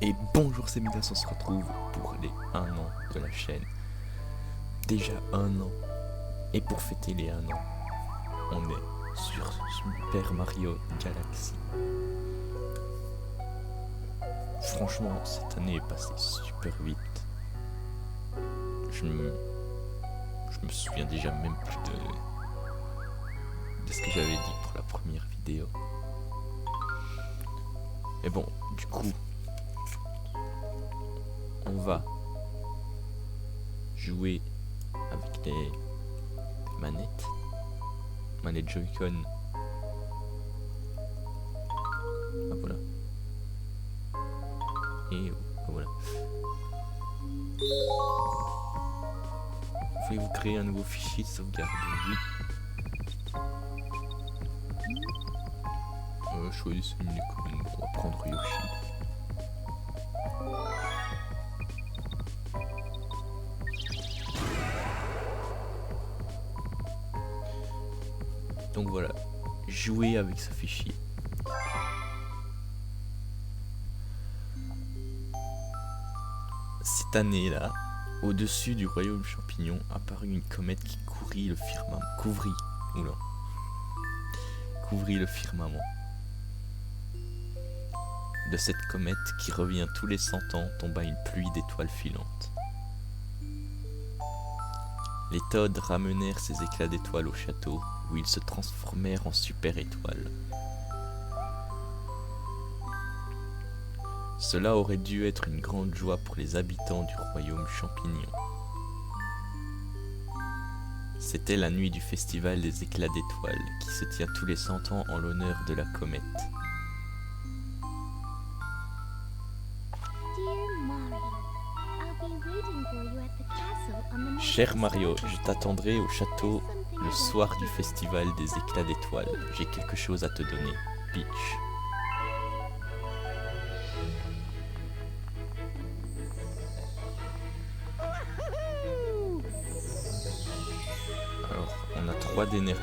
Et bonjour, c'est Midas, on se retrouve pour les 1 an de la chaîne. Déjà 1 an. Et pour fêter les 1 an, on est sur Super Mario Galaxy. Franchement, cette année est passée super vite. Je me souviens déjà même plus de ce que j'avais dit pour la première vidéo. Et bon, du coup, on va jouer avec les manettes Joy-Con. Ah voilà. Et voilà. Voulez-vous créer un nouveau fichier de sauvegarde? Oui. Choisissez une icône. On va prendre Yoshi. Donc voilà, jouer avec ce fichier. Cette année-là, au-dessus du royaume champignon, apparut une comète qui couvrit le firmament. De cette comète qui revient tous les 100 ans tomba une pluie d'étoiles filantes. Les Toads ramenèrent ces éclats d'étoiles au château, où ils se transformèrent en super étoiles. Cela aurait dû être une grande joie pour les habitants du royaume champignon. C'était la nuit du festival des éclats d'étoiles, qui se tient tous les 100 ans en l'honneur de la comète. Cher Mario, je t'attendrai au château le soir du festival des éclats d'étoiles. J'ai quelque chose à te donner. Peach. Alors, on a 3 d'énergie.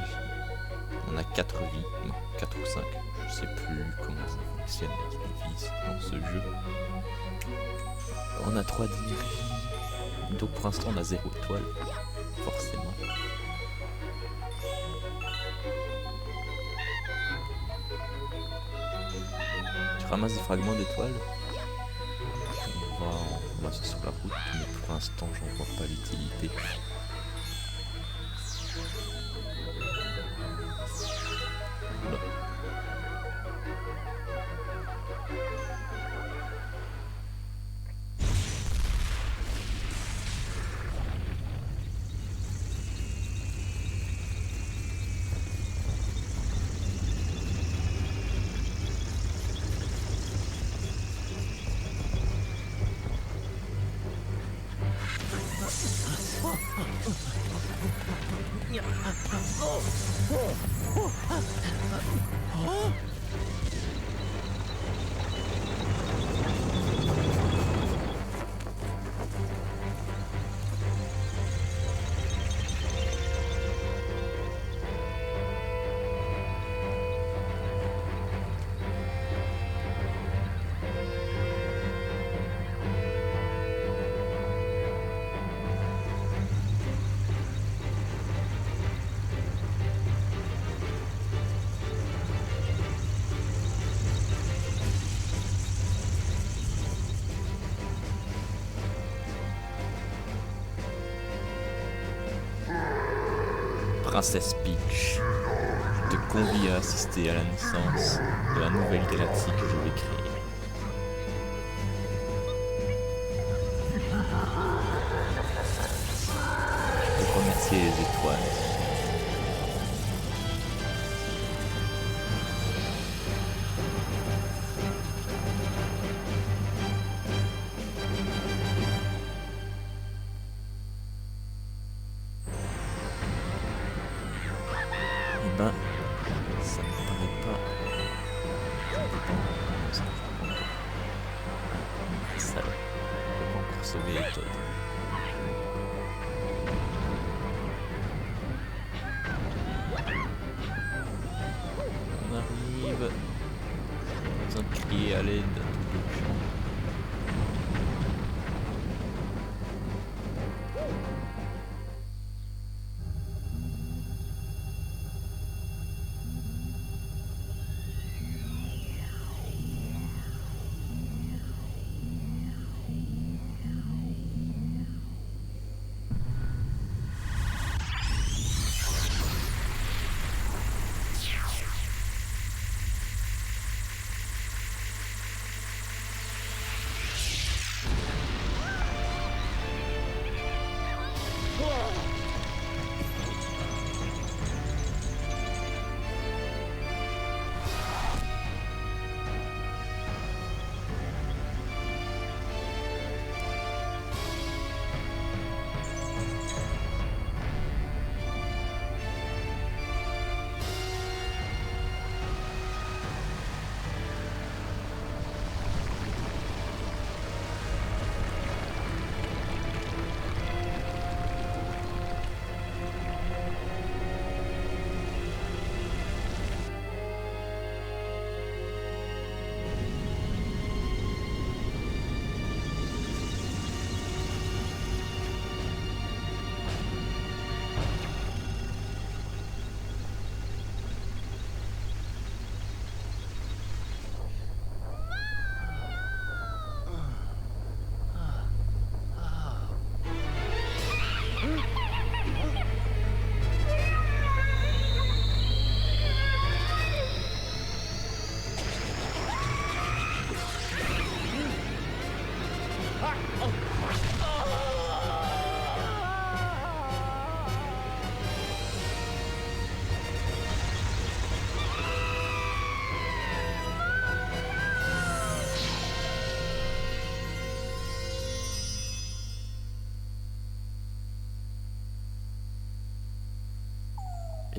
On a 4 vies. Non, 4 ou 5. Je sais plus comment ça fonctionne avec les vies dans ce jeu. On a 3 d'énergie. Donc pour l'instant on a 0 étoile. Forcément. Tu ramasses des fragments d'étoiles. On va sur la route, mais pour l'instant j'en vois pas l'utilité. Voilà. Princesse Peach, je te convie à assister à la naissance de la nouvelle galaxie que je vais créer. Je peux remercier les étoiles. Ça me paraît pas. Ça, je peux pas encore sauver les Toads. On arrive. On a besoin de crier à l'aide à tout bout de champ.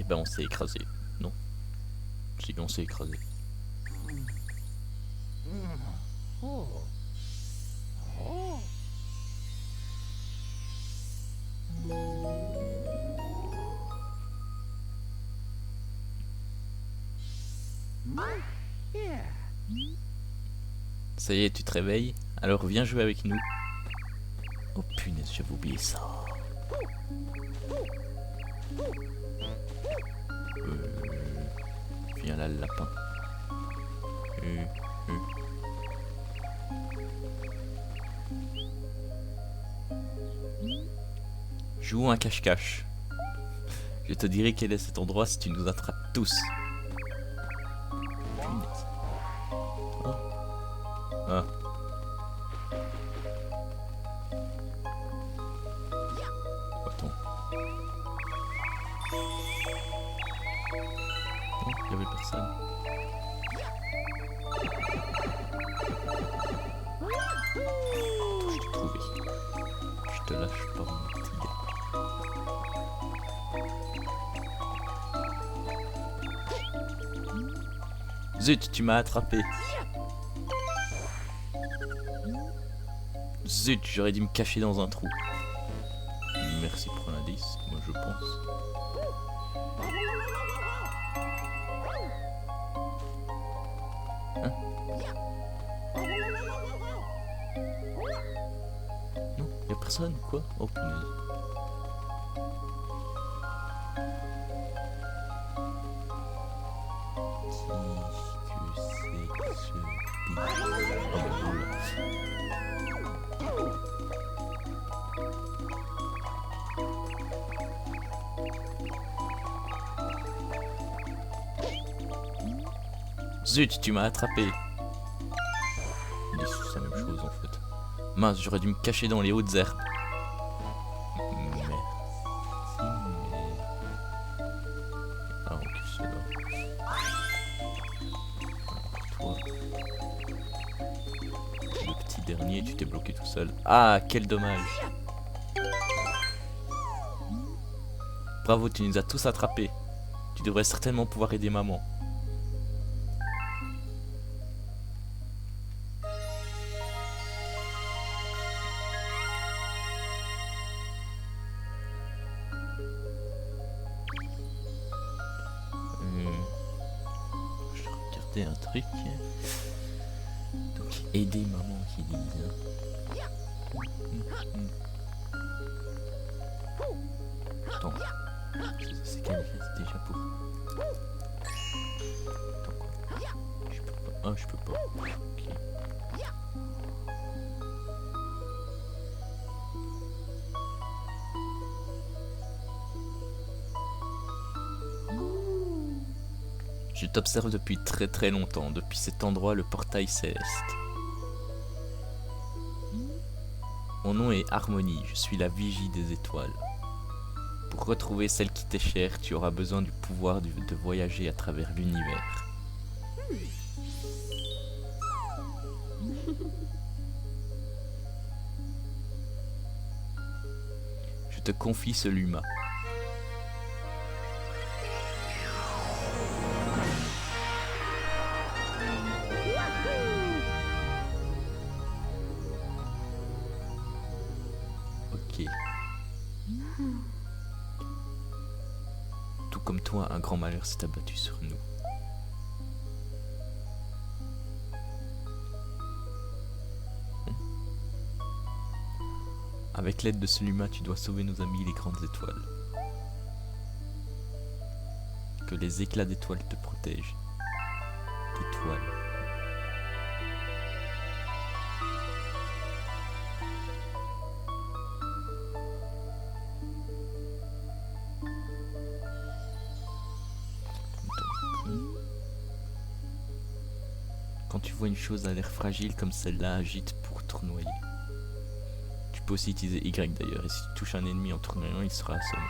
Et ben on s'est écrasé. Non. Si, on s'est écrasé. Ça y est, tu te réveilles? Alors viens jouer avec nous. Oh punaise, j'avais oublié ça. Viens là, le lapin. Joue un cache-cache. Je te dirai quel est cet endroit si tu nous attrapes tous. Punaise. Oh. Ah. Attends. Non, il n'y avait personne. Je t'ai trouvé. Je te lâche pas, mon petit gars. Zut, tu m'as attrapé. Zut, j'aurais dû me cacher dans un trou. Merci pour l'indice, moi je pense. Hein? Non, y'a personne, quoi? Oh punaise. Zut, tu m'as attrapé. Il est sous la même chose en fait. Mince, j'aurais dû me cacher dans les hautes herbes. Merci, mais... Ah ok, c'est là. Alors, toi... Le petit dernier, tu t'es bloqué tout seul. Ah, quel dommage. Bravo, tu nous as tous attrapés. Tu devrais certainement pouvoir aider maman. Je regardais un truc. Donc, aider maman qui dit. Attends. C'est qualifié déjà pour. Attends quoi? Je peux pas. Ah, je peux pas. Ok. Je t'observe depuis très très longtemps, depuis cet endroit, le portail céleste. Mon nom est Harmonie, je suis la vigie des étoiles. Pour retrouver celle qui t'est chère, tu auras besoin du pouvoir de voyager à travers l'univers. Je te confie ce Luma. Ok. Tout comme toi, un grand malheur s'est abattu sur nous. Avec l'aide de ce Luma, tu dois sauver nos amis les grandes étoiles. Que les éclats d'étoiles te protègent. D'étoiles. Quand tu vois une chose à l'air fragile comme celle-là, agite pour tournoyer. Tu peux aussi utiliser Y d'ailleurs, et si tu touches un ennemi en tournoyant, il sera assommé.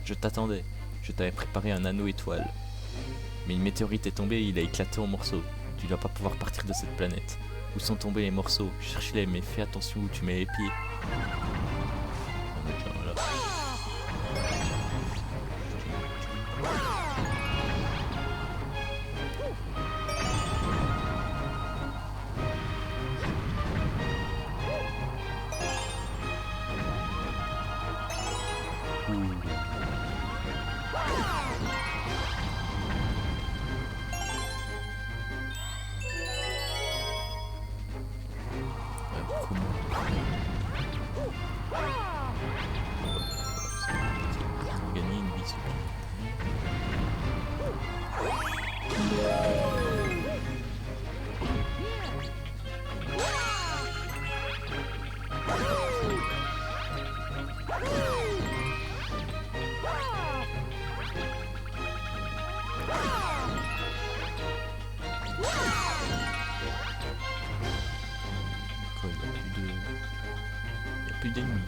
Je t'attendais, je t'avais préparé un anneau étoile. Mais une météorite est tombée et il a éclaté en morceaux. Tu dois pas pouvoir partir de cette planète. Où sont tombés les morceaux? Cherche-les, mais fais attention où tu mets les pieds. Voilà. Gagner une vie il n'y a plus d'ennemis.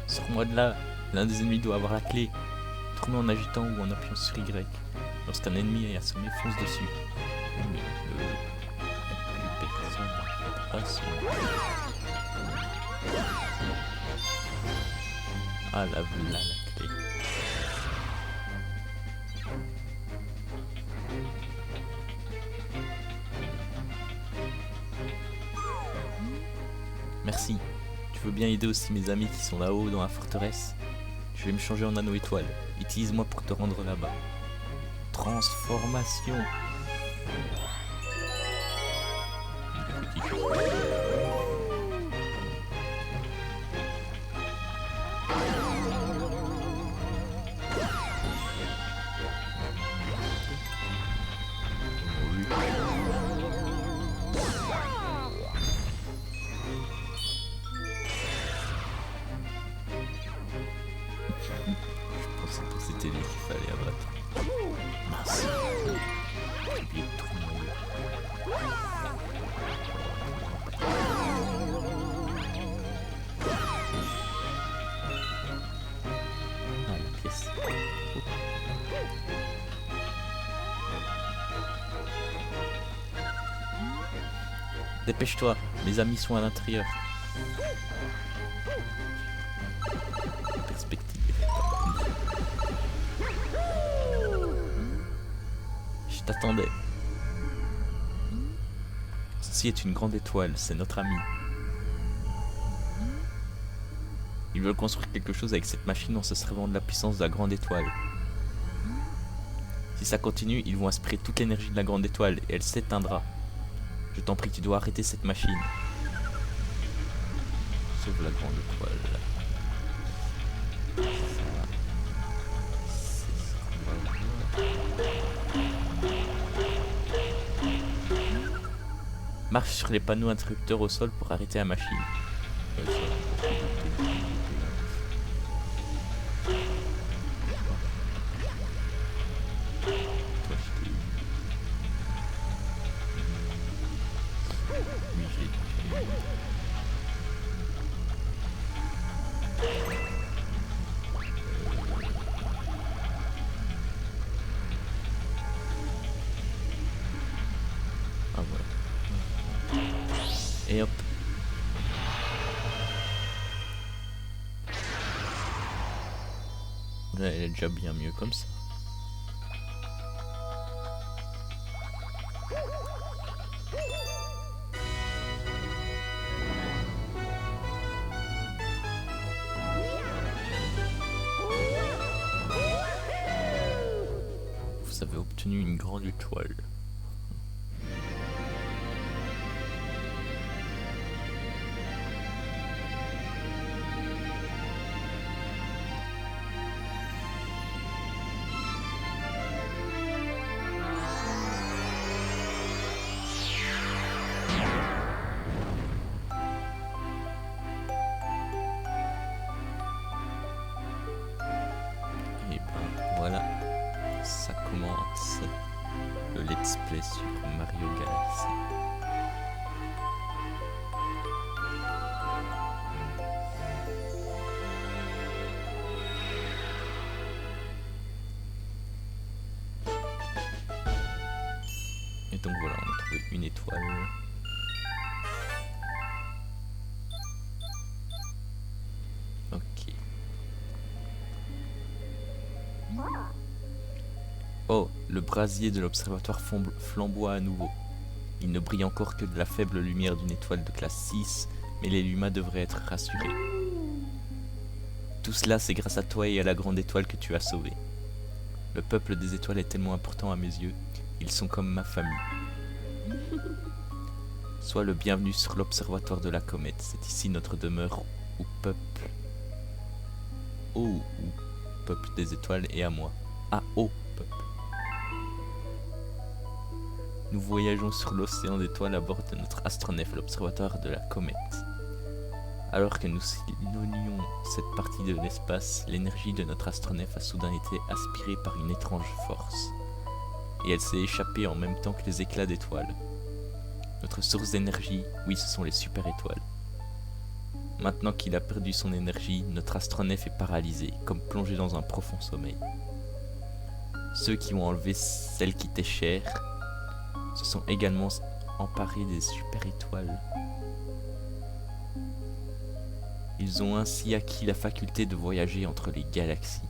Sors-moi de là. L'un des ennemis doit avoir la clé. Tourne en agitant ou en appuyant sur Y. Lorsqu'un ennemi est assommé, fonce dessus. Mais plus personne. Ah là, voilà la clé. Merci. Tu veux bien aider aussi mes amis qui sont là-haut dans la forteresse? Je vais me changer en anneau étoile. Utilise-moi pour te rendre là-bas. Transformation. Je pensais que c'était lui qu'il fallait abattre. Mince. J'ai oublié de tourner. Ah, la pièce. Dépêche-toi, mes amis sont à l'intérieur. Perspective. Je t'attendais. Ceci est une grande étoile, c'est notre ami. Ils veulent construire quelque chose avec cette machine en se servant de la puissance de la grande étoile. Si ça continue, ils vont aspirer toute l'énergie de la grande étoile et elle s'éteindra. Je t'en prie, tu dois arrêter cette machine. Sauve la grande étoile. Marche sur les panneaux interrupteurs au sol pour arrêter la machine. Ah voilà. Et hop. Là, elle est déjà bien mieux comme ça. Vous avez obtenu une grande étoile. Et ben voilà, ça commence. tomber sur Mario Galaxy. Et donc voilà, on a trouvé une étoile. Ok. Oh, le brasier de l'observatoire flamboie à nouveau. Il ne brille encore que de la faible lumière d'une étoile de classe 6, mais les Lumas devraient être rassurés. Tout cela, c'est grâce à toi et à la grande étoile que tu as sauvée. Le peuple des étoiles est tellement important à mes yeux, ils sont comme ma famille. Sois le bienvenu sur l'observatoire de la comète, c'est ici notre demeure au peuple. Au peuple des étoiles et à moi. Ah, au peuple. Nous voyageons sur l'océan d'étoiles à bord de notre astronef, l'observatoire de la comète. Alors que nous sillonnions cette partie de l'espace, l'énergie de notre astronef a soudain été aspirée par une étrange force. Et elle s'est échappée en même temps que les éclats d'étoiles. Notre source d'énergie, oui, ce sont les super-étoiles. Maintenant qu'il a perdu son énergie, notre astronef est paralysé, comme plongé dans un profond sommeil. Ceux qui ont enlevé celle qui t'est chère se sont également emparés des super-étoiles. Ils ont ainsi acquis la faculté de voyager entre les galaxies.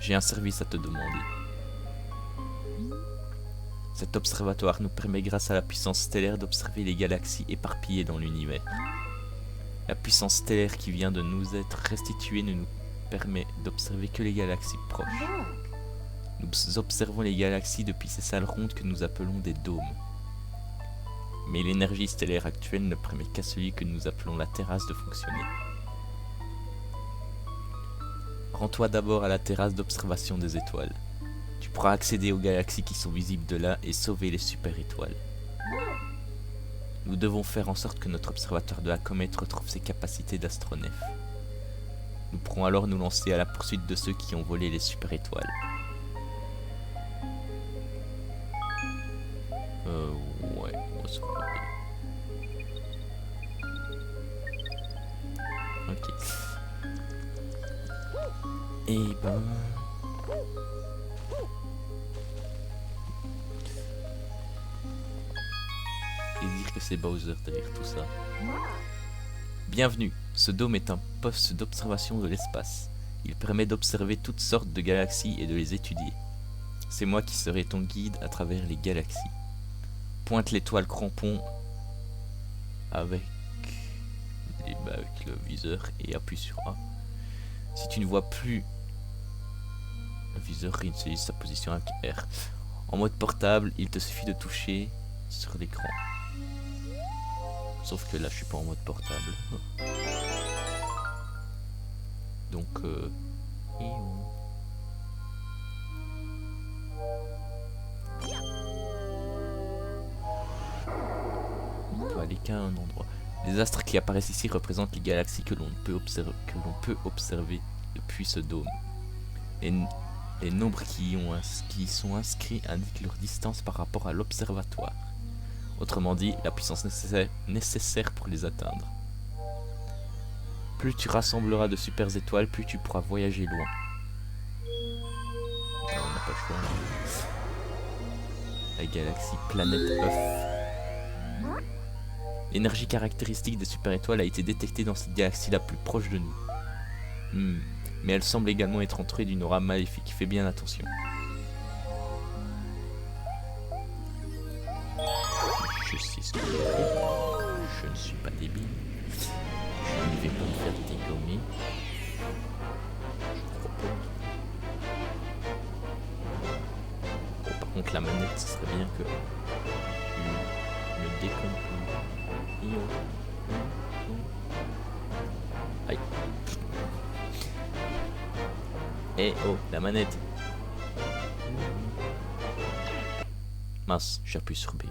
J'ai un service à te demander. Cet observatoire nous permet, grâce à la puissance stellaire, d'observer les galaxies éparpillées dans l'univers. La puissance stellaire qui vient de nous être restituée ne nous permet d'observer que les galaxies proches. Nous observons les galaxies depuis ces salles rondes que nous appelons des dômes. Mais l'énergie stellaire actuelle ne permet qu'à celui que nous appelons la terrasse de fonctionner. Rends-toi d'abord à la terrasse d'observation des étoiles. Tu pourras accéder aux galaxies qui sont visibles de là et sauver les super-étoiles. Nous devons faire en sorte que notre observatoire de la comète retrouve ses capacités d'astronef. Nous pourrons alors nous lancer à la poursuite de ceux qui ont volé les super-étoiles. Ouais, on va se regarder. Ok. Et ben... Et dire que c'est Bowser derrière tout ça. Bienvenue, ce dôme est un poste d'observation de l'espace. Il permet d'observer toutes sortes de galaxies et de les étudier. C'est moi qui serai ton guide à travers les galaxies. Pointe l'étoile crampon avec le viseur et appuie sur A. Si tu ne vois plus le viseur, réinitialise sa position avec R. En mode portable, il te suffit de toucher sur l'écran. Sauf que là, je suis pas en mode portable. Donc, on peut aller qu'à un endroit. Les astres qui apparaissent ici représentent les galaxies que l'on peut observer depuis ce dôme. Les nombres qui y sont inscrits indiquent leur distance par rapport à l'observatoire. Autrement dit, la puissance nécessaire pour les atteindre. Plus tu rassembleras de super étoiles, plus tu pourras voyager loin. Alors, on n'a pas le choix. La galaxie Planète œuf. L'énergie caractéristique des super étoiles a été détectée dans cette galaxie la plus proche de nous. Mais elle semble également être entourée d'une aura maléfique. Fais bien attention. Je sais ce que je fais. Je ne suis pas débile. Je ne vais pas me faire dégommer. Je crois pas. Bon, par contre, la manette, ce serait bien que tu me déconnes plus. Aïe. Eh oh, la manette. Mince, j'appuie sur B.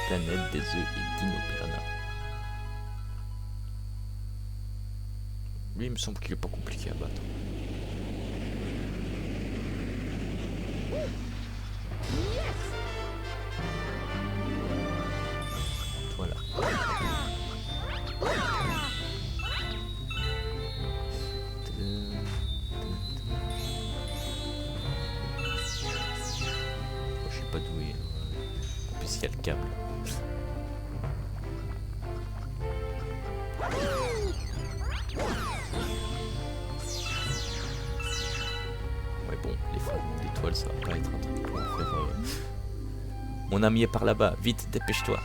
planète des œufs et Dino Piranha. Lui, il me semble qu'il est pas compliqué à battre. Voilà. Je suis pas doué. En plus, il y a le câble. Ouais, bon, les fragments d'étoiles, ça va pas être un truc pour faire. Mon ami est par là-bas, vite, dépêche-toi.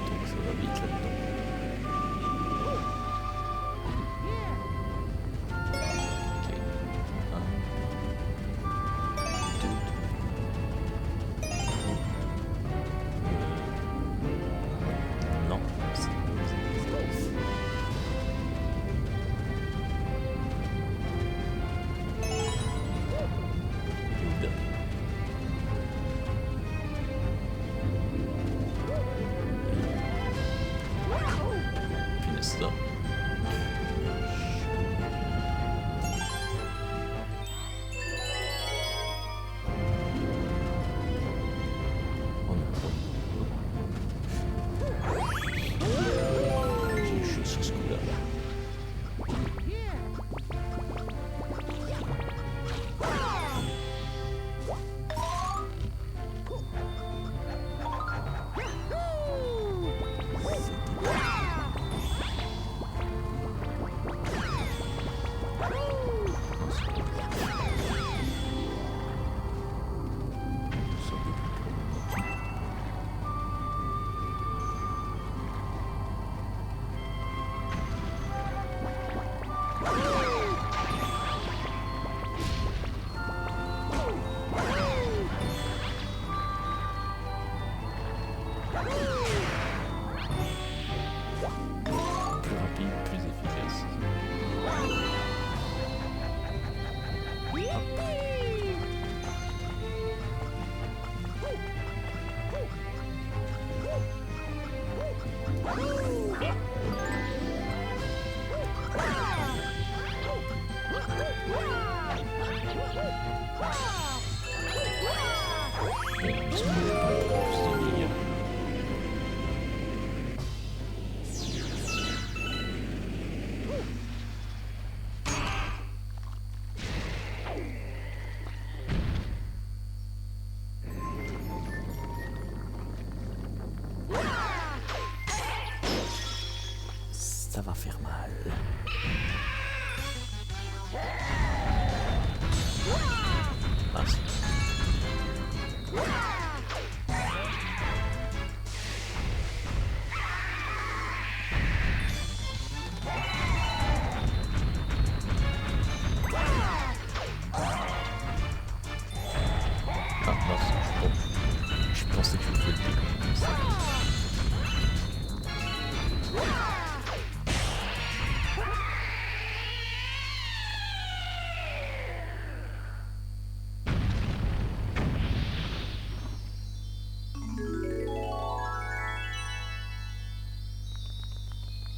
Donc ça va vite là-dedans. Ok. 1, 2. Non, c'est ça. Oh non. J'ai eu chaud sur ce coup-là. Plus rapide, plus efficace. Bon, ils sont pas plus de dégâts. Ça va faire mal. Ah, mince, bon. Je pensais que je pouvais le décoller comme ça.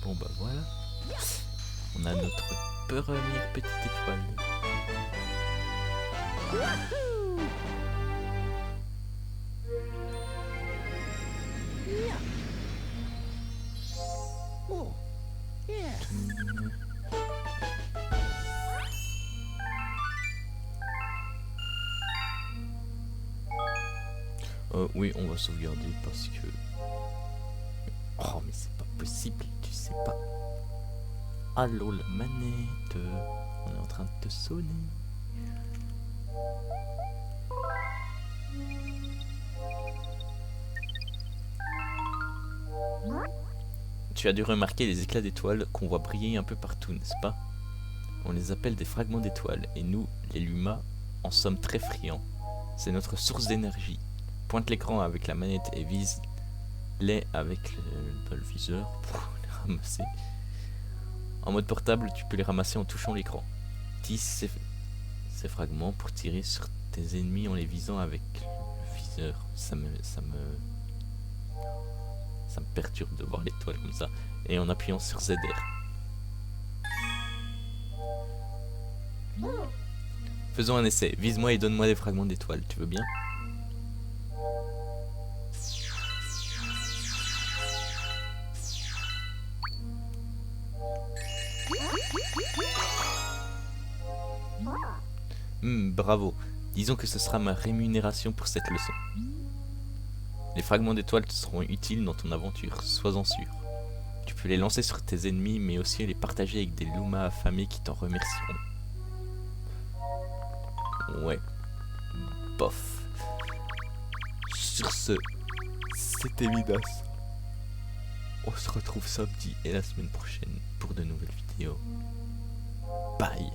Bon bah voilà. On a notre première petite étoile. Oui, on va sauvegarder parce que... Oh, mais c'est pas possible, tu sais pas. Allô, la manette. On est en train de te sonner. Tu as dû remarquer les éclats d'étoiles qu'on voit briller un peu partout, n'est-ce pas? On les appelle des fragments d'étoiles, et nous, les Luma, en sommes très friands. C'est notre source d'énergie. Pointe l'écran avec la manette et vise-les avec le viseur pour les ramasser. En mode portable, tu peux les ramasser en touchant l'écran. Tisse ces fragments pour tirer sur tes ennemis en les visant avec le viseur. Ça me perturbe de voir l'étoile comme ça. Et en appuyant sur ZR. Faisons un essai. Vise-moi et donne-moi des fragments d'étoiles. Tu veux bien? Bravo. Disons que ce sera ma rémunération pour cette leçon. Les fragments d'étoiles te seront utiles dans ton aventure, sois-en sûr. Tu peux les lancer sur tes ennemis, mais aussi les partager avec des Lumas affamés qui t'en remercieront. Ouais. Bof. Sur ce, c'était Midas. On se retrouve samedi et la semaine prochaine pour de nouvelles vidéos. Bye.